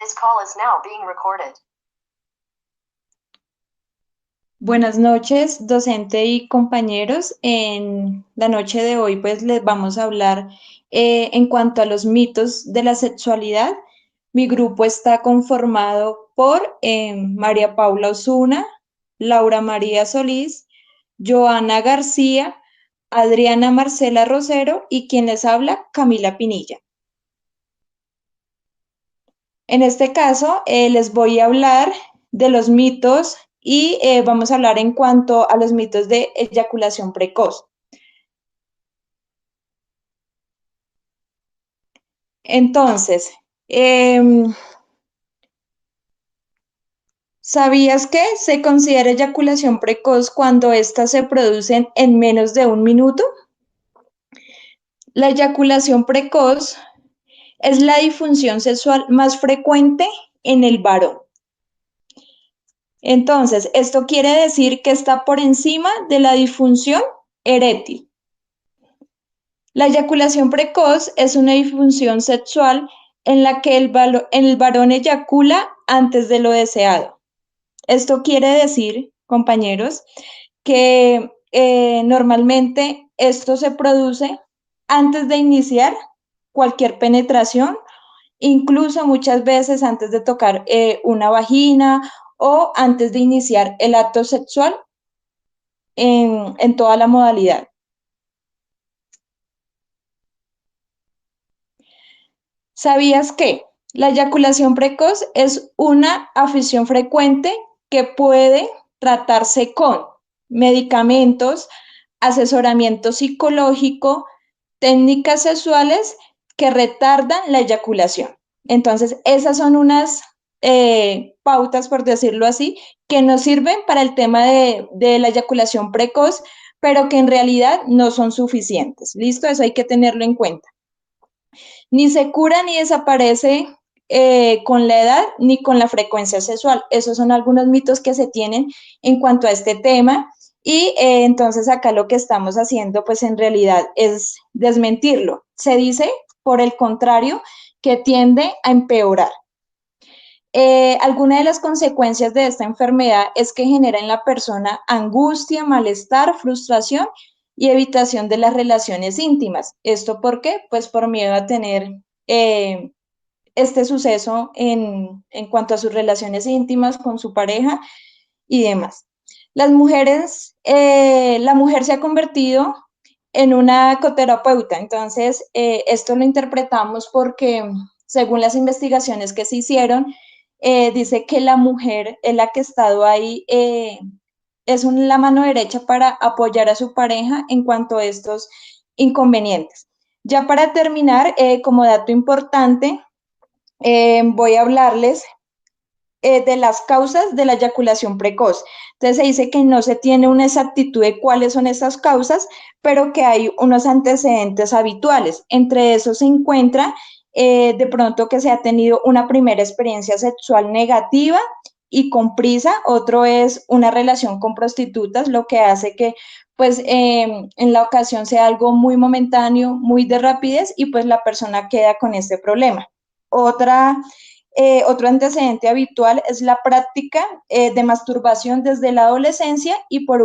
This call is now being recorded. Buenas noches, docente y compañeros. En la noche de hoy, pues les vamos a hablar en cuanto a los mitos de la sexualidad. Mi grupo está conformado por María Paula Osuna, Laura María Solís, Joana García, Adriana Marcela Rosero y quien les habla, Camila Pinilla. En este caso, les voy a hablar de los mitos y vamos a hablar en cuanto a los mitos de eyaculación precoz. Entonces, em, ¿sabías que se considera eyaculación precoz cuando éstas se producen en menos de un minuto? La eyaculación precoz es la disfunción sexual más frecuente en el varón. Entonces, esto quiere decir que está por encima de la disfunción eréctil. La eyaculación precoz es una disfunción sexual en la que el varón eyacula antes de lo deseado. Esto quiere decir, compañeros, que normalmente esto se produce antes de iniciar cualquier penetración, incluso muchas veces antes de tocar una vagina o antes de iniciar el acto sexual en toda la modalidad. ¿Sabías que la eyaculación precoz es una afección frecuente que puede tratarse con medicamentos, asesoramiento psicológico, técnicas sexuales que retardan la eyaculación? Entonces, esas son unas pautas, por decirlo así, que nos sirven para el tema de la eyaculación precoz, pero que en realidad no son suficientes. ¿Listo? Eso hay que tenerlo en cuenta. Ni se cura ni desaparece con la edad ni con la frecuencia sexual. Esos son algunos mitos que se tienen en cuanto a este tema y entonces acá lo que estamos haciendo pues en realidad es desmentirlo. Se dice, por el contrario, que tiende a empeorar. Alguna de las consecuencias de esta enfermedad es que genera en la persona angustia, malestar, frustración y evitación de las relaciones íntimas. ¿Esto por qué? Pues por miedo a tener eh, este suceso en cuanto a sus relaciones íntimas con su pareja y demás. La mujer se ha convertido en una coterapeuta, entonces esto lo interpretamos porque según las investigaciones que se hicieron, dice que la mujer es la que ha estado ahí, la mano derecha para apoyar a su pareja en cuanto a estos inconvenientes. Ya para terminar, como dato importante, voy a hablarles de las causas de la eyaculación precoz. Entonces se dice que no se tiene una exactitud de cuáles son esas causas, pero que hay unos antecedentes habituales. Entre esos se encuentra de pronto que se ha tenido una primera experiencia sexual negativa y con prisa, otro es una relación con prostitutas, lo que hace que pues en la ocasión sea algo muy momentáneo, muy de rapidez y pues la persona queda con este problema. Otro antecedente habitual es la práctica de masturbación desde la adolescencia y por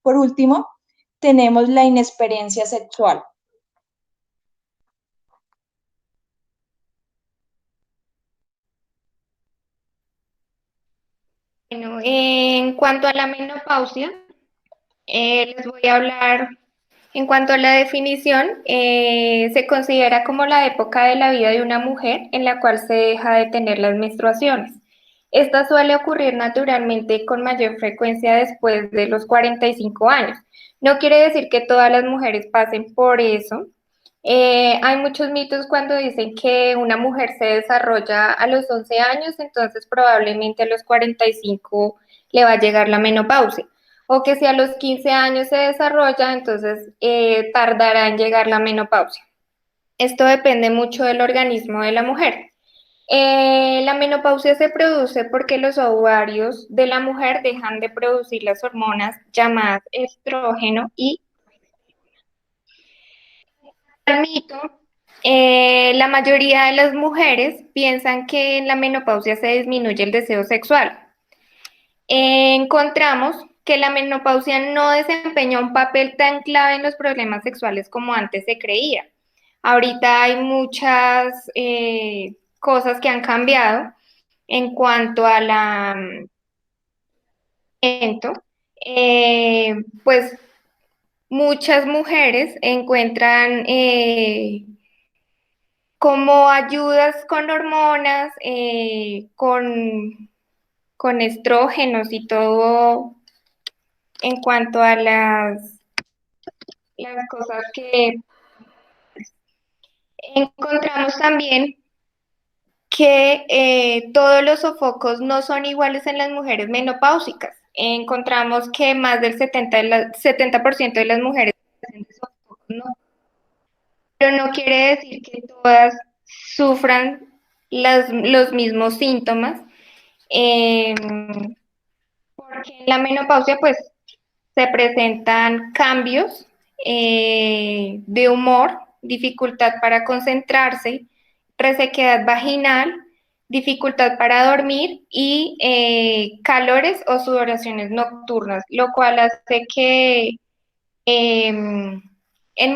último tenemos la inexperiencia sexual. Bueno, en cuanto a la menopausia, les voy a hablar en cuanto a la definición. Se considera como la época de la vida de una mujer en la cual se deja de tener las menstruaciones. Esta suele ocurrir naturalmente con mayor frecuencia después de los 45 años. No quiere decir que todas las mujeres pasen por eso. Hay muchos mitos cuando dicen que una mujer se desarrolla a los 11 años, entonces probablemente a los 45 le va a llegar la menopausia. O que si a los 15 años se desarrolla, entonces tardará en llegar la menopausia. Esto depende mucho del organismo de la mujer. La menopausia se produce porque los ovarios de la mujer dejan de producir las hormonas llamadas estrógeno y el mito La mayoría de las mujeres piensan que en la menopausia se disminuye el deseo sexual. Encontramos que la menopausia no desempeña un papel tan clave en los problemas sexuales como antes se creía. Ahorita hay muchas cosas que han cambiado en cuanto a la eh, pues muchas mujeres encuentran como ayudas con hormonas, con estrógenos y todo en cuanto a las cosas que encontramos también que todos los sofocos no son iguales en las mujeres menopáusicas. Encontramos que más del 70% de las mujeres sufren de sofocos, ¿no? Pero no quiere decir que todas sufran los mismos síntomas, eh, porque en la menopausia pues se presentan cambios de humor, dificultad para concentrarse, resequedad vaginal, dificultad para dormir y calores o sudoraciones nocturnas, lo cual hace que en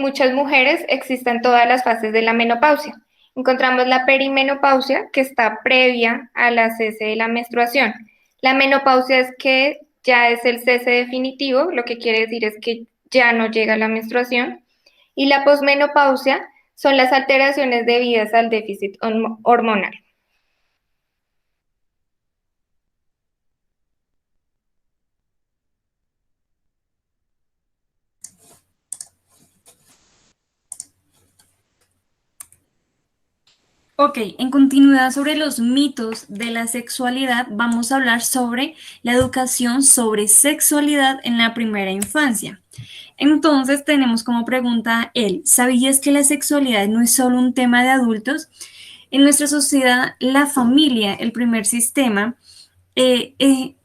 muchas mujeres existan todas las fases de la menopausia. Encontramos la perimenopausia, que está previa a la cese de la menstruación. La menopausia es que ya es el cese definitivo, lo que quiere decir es que ya no llega la menstruación. Y la posmenopausia son las alteraciones debidas al déficit hormonal. Ok, en continuidad sobre los mitos de la sexualidad, vamos a hablar sobre la educación sobre sexualidad en la primera infancia. Entonces tenemos como pregunta él, ¿sabías que la sexualidad no es solo un tema de adultos? En nuestra sociedad, la familia, el primer sistema,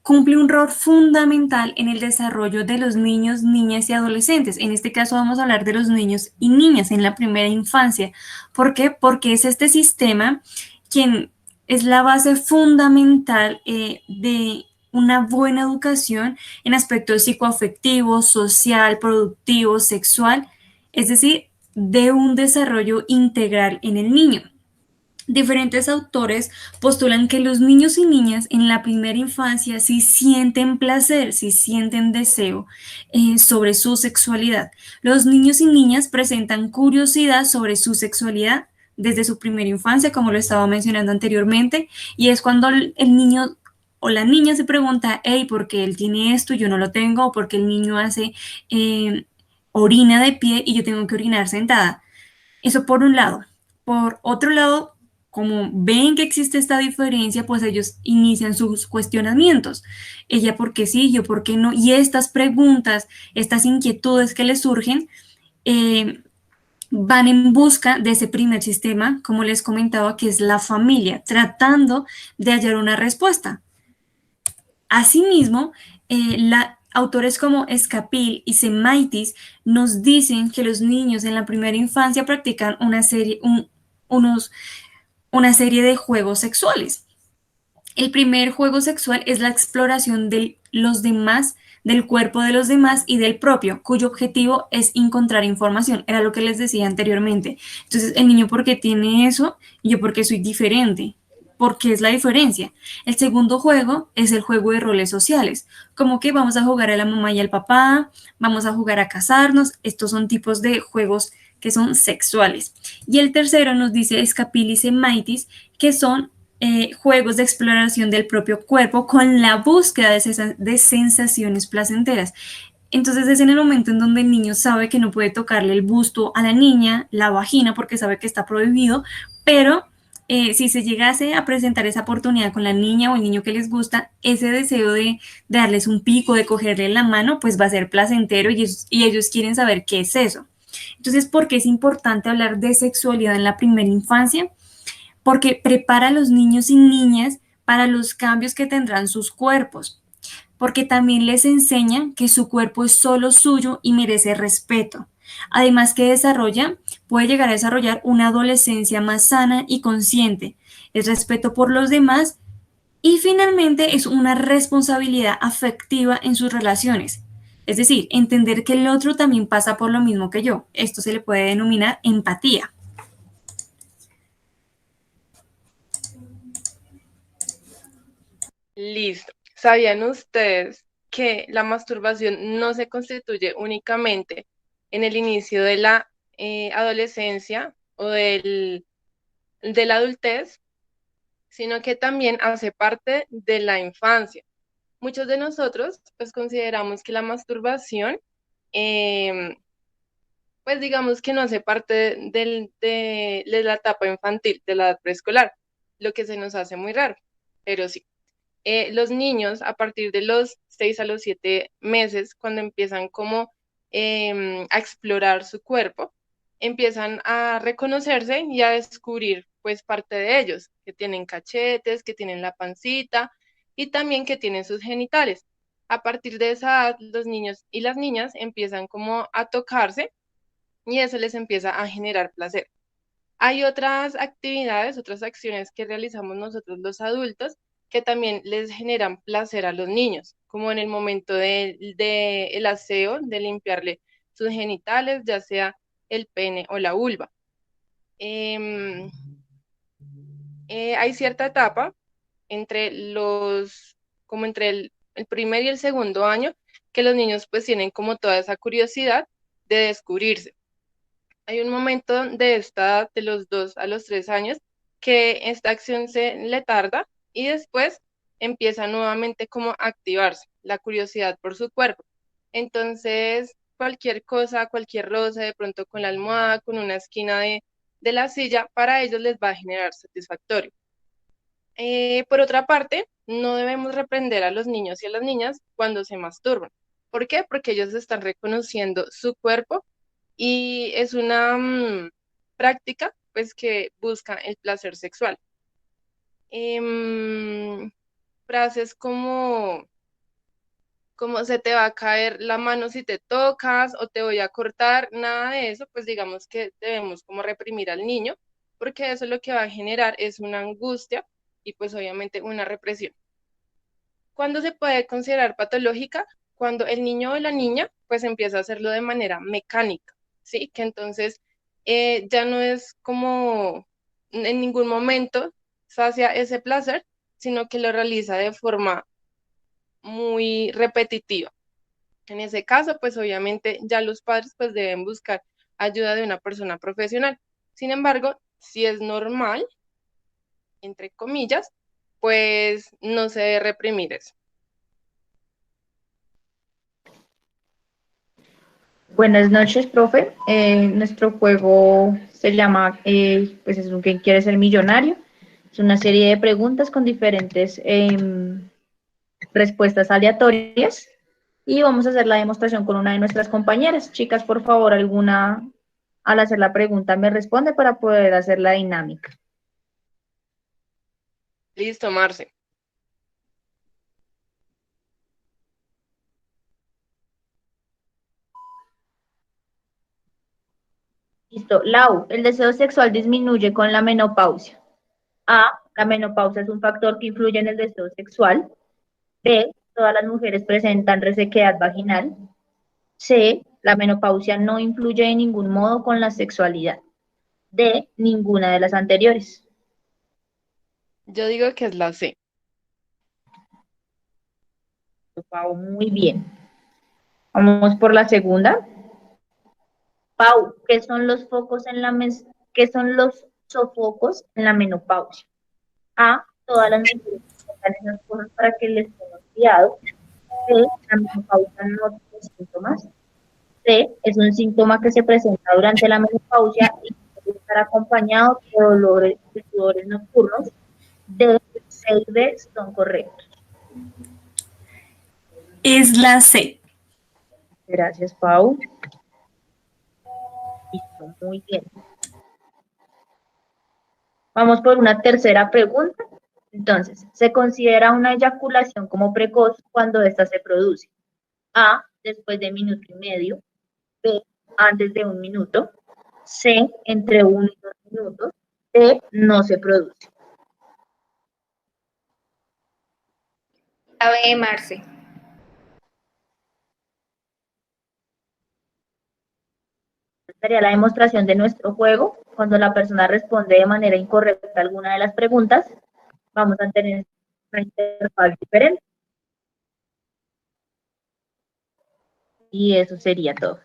cumple un rol fundamental en el desarrollo de los niños, niñas y adolescentes. En este caso vamos a hablar de los niños y niñas en la primera infancia. ¿Por qué? Porque es este sistema quien es la base fundamental de una buena educación en aspectos psicoafectivo, social, productivo, sexual, es decir, de un desarrollo integral en el niño. Diferentes autores postulan que los niños y niñas en la primera infancia sí sienten placer, sí sienten deseo sobre su sexualidad. Los niños y niñas presentan curiosidad sobre su sexualidad desde su primera infancia, como lo estaba mencionando anteriormente, y es cuando el niño o la niña se pregunta, hey, ¿por qué él tiene esto y yo no lo tengo? ¿O por qué el niño hace orina de pie y yo tengo que orinar sentada? Eso por un lado. Por otro lado, como ven que existe esta diferencia, pues ellos inician sus cuestionamientos. Ella por qué sí, yo por qué no. Y estas preguntas, estas inquietudes que les surgen, eh, van en busca de ese primer sistema, como les comentaba, que es la familia, tratando de hallar una respuesta. Asimismo, autores como Escapil y Semaitis nos dicen que los niños en la primera infancia practican una serie de juegos sexuales. El primer juego sexual es la exploración de los demás, del cuerpo de los demás y del propio, cuyo objetivo es encontrar información. Era lo que les decía anteriormente. Entonces, el niño, ¿por qué tiene eso? Y yo, ¿por qué soy diferente? ¿Por qué es la diferencia? El segundo juego es el juego de roles sociales, como que vamos a jugar a la mamá y al papá, vamos a jugar a casarnos. Estos son tipos de juegos que son sexuales. Y el tercero nos dice Escapilis y Maitis, que son juegos de exploración del propio cuerpo con la búsqueda de sensaciones placenteras. Entonces es en el momento en donde el niño sabe que no puede tocarle el busto a la niña, la vagina, porque sabe que está prohibido, pero si se llegase a presentar esa oportunidad con la niña o el niño que les gusta, ese deseo de darles un pico, de cogerle la mano, pues va a ser placentero y ellos quieren saber qué es eso. Entonces, ¿por qué es importante hablar de sexualidad en la primera infancia? Porque prepara a los niños y niñas para los cambios que tendrán sus cuerpos, porque también les enseña que su cuerpo es solo suyo y merece respeto, Además que puede llegar a desarrollar una adolescencia más sana y consciente, es respeto por los demás y finalmente es una responsabilidad afectiva en sus relaciones. Es decir, entender que el otro también pasa por lo mismo que yo. Esto se le puede denominar empatía. Listo. ¿Sabían ustedes que la masturbación no se constituye únicamente en el inicio de la adolescencia o de la adultez, sino que también hace parte de la infancia? Muchos de nosotros pues consideramos que la masturbación, em, pues digamos que no hace parte de la etapa infantil, de la edad preescolar, lo que se nos hace muy raro, pero sí. Los niños a partir de los 6 a los 7 meses, cuando empiezan como a explorar su cuerpo, empiezan a reconocerse y a descubrir pues parte de ellos, que tienen cachetes, que tienen la pancita y también que tienen sus genitales. A partir de esa edad, los niños y las niñas empiezan como a tocarse y eso les empieza a generar placer. Hay otras actividades, otras acciones que realizamos nosotros los adultos que también les generan placer a los niños, como en el momento de el aseo, de limpiarle sus genitales, ya sea el pene o la vulva. Em, Hay cierta etapa entre como entre el primer y el segundo año, que los niños pues tienen como toda esa curiosidad de descubrirse. Hay un momento de esta edad, de los 2 a los 3 años, que esta acción se le tarda y después empieza nuevamente como a activarse la curiosidad por su cuerpo. Entonces, cualquier cosa, cualquier roce, de pronto con la almohada, con una esquina de la silla, para ellos les va a generar satisfactorio. Por otra parte, no debemos reprender a los niños y a las niñas cuando se masturban. ¿Por qué? Porque ellos están reconociendo su cuerpo y es una práctica pues que busca el placer sexual. Frases como se te va a caer la mano si te tocas o te voy a cortar, nada de eso, pues digamos que debemos como reprimir al niño, porque eso lo que va a generar es una angustia y pues obviamente una represión. ¿Cuándo se puede considerar patológica? Cuando el niño o la niña pues empieza a hacerlo de manera mecánica, ¿sí? Que entonces ya no es como en ningún momento sacia ese placer, sino que lo realiza de forma muy repetitiva. En ese caso, pues obviamente ya los padres pues deben buscar ayuda de una persona profesional. Sin embargo, si es normal, entre comillas, pues no se debe reprimir eso. Buenas noches, profe. Nuestro juego se llama, pues es un ¿Quién quiere ser millonario? Es una serie de preguntas con diferentes respuestas aleatorias y vamos a hacer la demostración con una de nuestras compañeras. Chicas, por favor, alguna al hacer la pregunta me responde para poder hacer la dinámica. Listo, Marce. Listo. Lau, el deseo sexual disminuye con la menopausia. A, la menopausia es un factor que influye en el deseo sexual. B, todas las mujeres presentan resequedad vaginal. C, la menopausia no influye de ningún modo con la sexualidad. D, ninguna de las anteriores. Yo digo que es la C. Pau, muy bien. Vamos por la segunda. Pau, ¿qué son los focos en qué son los sofocos en la menopausia? A, todas las mujeres presentan esas cosas para que les tengan cuidado. B, la menopausia no tiene síntomas. C, es un síntoma que se presenta durante la menopausia y puede estar acompañado de sudores nocturnos. D, C y D son correctos. Es la C. Gracias, Pau. Listo, muy bien. Vamos por una tercera pregunta. Entonces, ¿se considera una eyaculación como precoz cuando ésta se produce? A, después de minuto y medio. B, antes de 1 minuto. C, entre 1 y 2 minutos. D, no se produce. La B, Marce. Sería la demostración de nuestro juego. Cuando la persona responde de manera incorrecta a alguna de las preguntas, vamos a tener una interfaz diferente. Y eso sería todo.